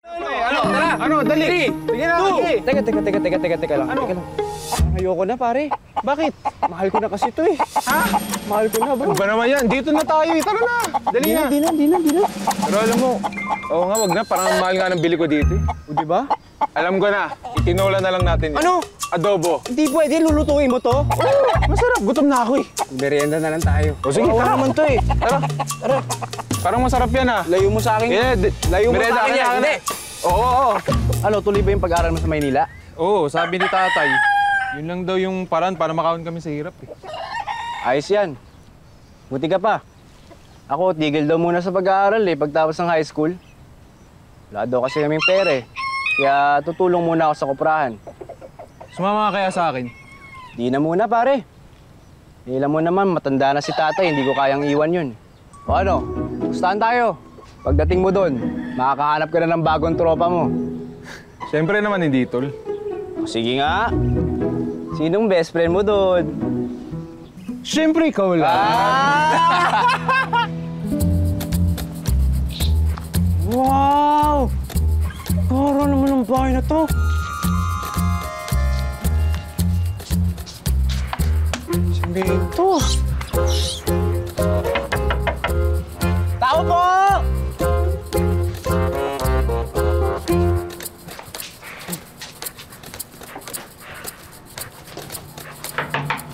Ano? Dali! Sige na, sige! Teka lang. Ano? Teka lang. Ayoko na, pare. Bakit? Mahal ko na kasi ito eh. Ha? Mahal ko na, bro. Ano ba naman yan? Dito na tayo eh. Tara na! Dali na! Di na. Pero alam mo, oo nga, wag na. Parang mahal nga ng bili ko dito eh. O, di ba? Alam ko na, itinola na lang natin. Ano? Adobo. Hindi pwede, lulutuin mo to? Masarap, gutom na ako eh. Merienda na lang tayo. O sige, Kawawa tara. naman to eh. Tara. Parang masarap yan ah. Layo mo sa akin. Layo mo sa akin yan. Hindi. Oo. Ano, tuloy ba yung pag-aaral mo sa Maynila? Oo, sabi ni tatay, yun lang daw yung paraan para makawin kami sa hirap eh. Ayos yan. Buti ka pa. Ako, tigil daw muna sa pag-aaral eh, pagtapos ng high school. Wala daw kasi kaming pera eh. Kaya tutulong muna ako sa kuprahan. Sumama ka kaya sa akin? Di na muna, pare. Alam mo naman, matanda na si tatay, hindi ko kayang iwan yun. O ano, gustahan tayo. Pagdating mo doon, makakahanap ka na ng bagong tropa mo. Siyempre naman hindi, tol. O, sige nga. Sinong best friend mo doon? Siyempre ikaw lang. Wow! Para naman ang bahay na to. Simento. Tao po!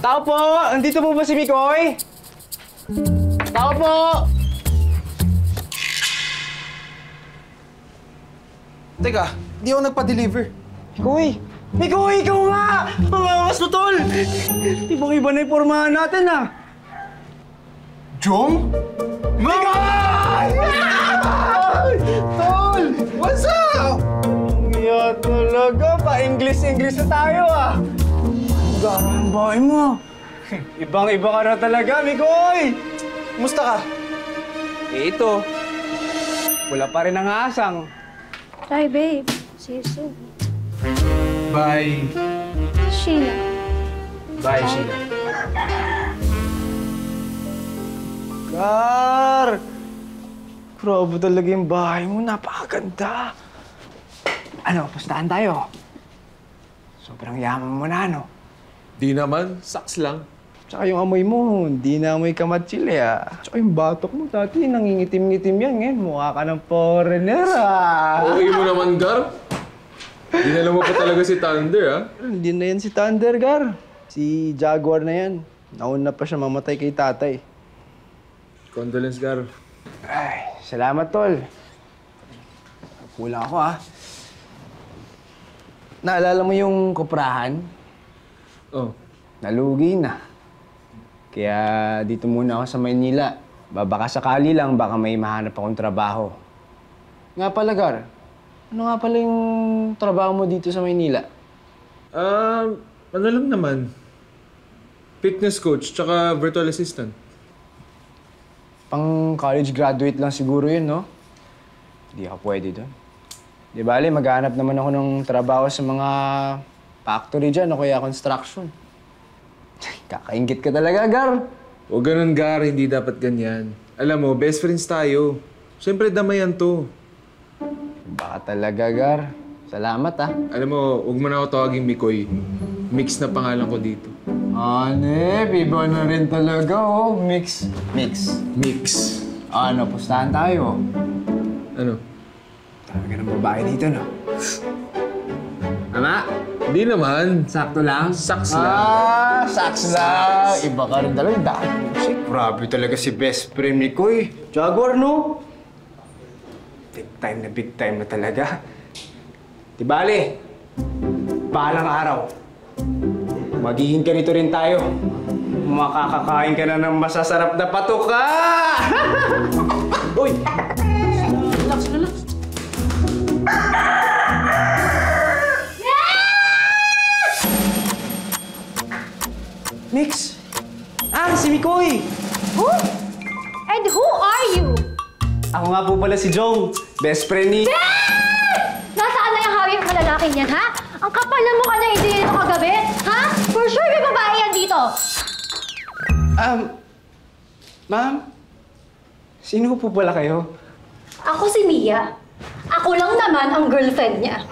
Tao po! Andito po ba si Mikoy? Tao po! Teka, di ako nagpa-deliver. Mikoy! Mikoy, ikaw nga! Mamamas mo, tol! Ibang-iba na yung pormahan natin, ah! Jong? Mikoy! Tol! What's up? Iya talaga, pa-English na tayo, ah! Gano'n ang bahay mo. Ibang-iba ka na talaga, Mikoy! Kumusta ka? Eh, ito. Wala pa rin ang asang. Bye, babe. See you soon. Bye. Sheila. Bye, Sheila. Gar! Grabe talaga yung bahay mo. Napakaganda. Ano, pustahan tayo. Sobrang yaman mo na, no? Di naman, saks lang. Tsaka yung amoy mo, hindi na amoy kamatsili, ah. Tsaka yung batok mo dati, nangingitim-ngitim yan. Ngayon, mukha ka ng foreigner, ah. Okay mo naman, Gar. Dinala mo pa talaga si Thunder, ha? Hindi na yan si Thunder, Gar. Si Jaguar na yan. Nauna pa siya mamatay kay tatay. Condolence, Gar. Ay, salamat, tol. Kulang ako, ah. Naalala mo yung kuprahan? Oh. Nalugi na. Kaya dito muna ako sa Maynila. Baka sakali lang, baka may mahanap akong trabaho. Nga pala, Gar. Ano nga pala yung trabaho mo dito sa Maynila? Ano lang naman. Fitness coach, tsaka virtual assistant. Pang college graduate lang siguro yun, no? Hindi ako pwede doon. Di bale, maghanap naman ako ng trabaho sa mga factory dyan o kaya construction. Kakaingit ka talaga, Gar. O ganun, Gar, hindi dapat ganyan. Alam mo, best friends tayo. Siyempre, damayan to. Baka talaga, Gar. Salamat, ah. Alam mo, huwag mo na ako tawaging Mikoy. Mix na pangalan ko dito. Anep, iba na rin talaga, oh. Mix. Mix. Ano, pustahan tayo. Ano? Talaga ng babae dito, no? Ama, Hindi naman. sakto lang? Saks lang. Saks lang. Iba ka rin talaga. Dahil music. Grabe talaga si best friend ni Koy. Jaguar, no? Big time na talaga. Di bale, balang araw. Magiging ganito rin tayo. Makakakain ka na ng masasarap na patuka! Uy! Relax. Mix! Ah, si Mikoy! Who? And who are you? Ako nga po pala si Jong, best friend ni... Nasaan na yung hawak ng lalaking yan, ha? Ang kapal na mukha niya hindi dito kagabi, ha? For sure may babae yan dito. Ma'am? Sino po pala kayo? Ako si Mia. Ako Ako lang naman ang girlfriend niya.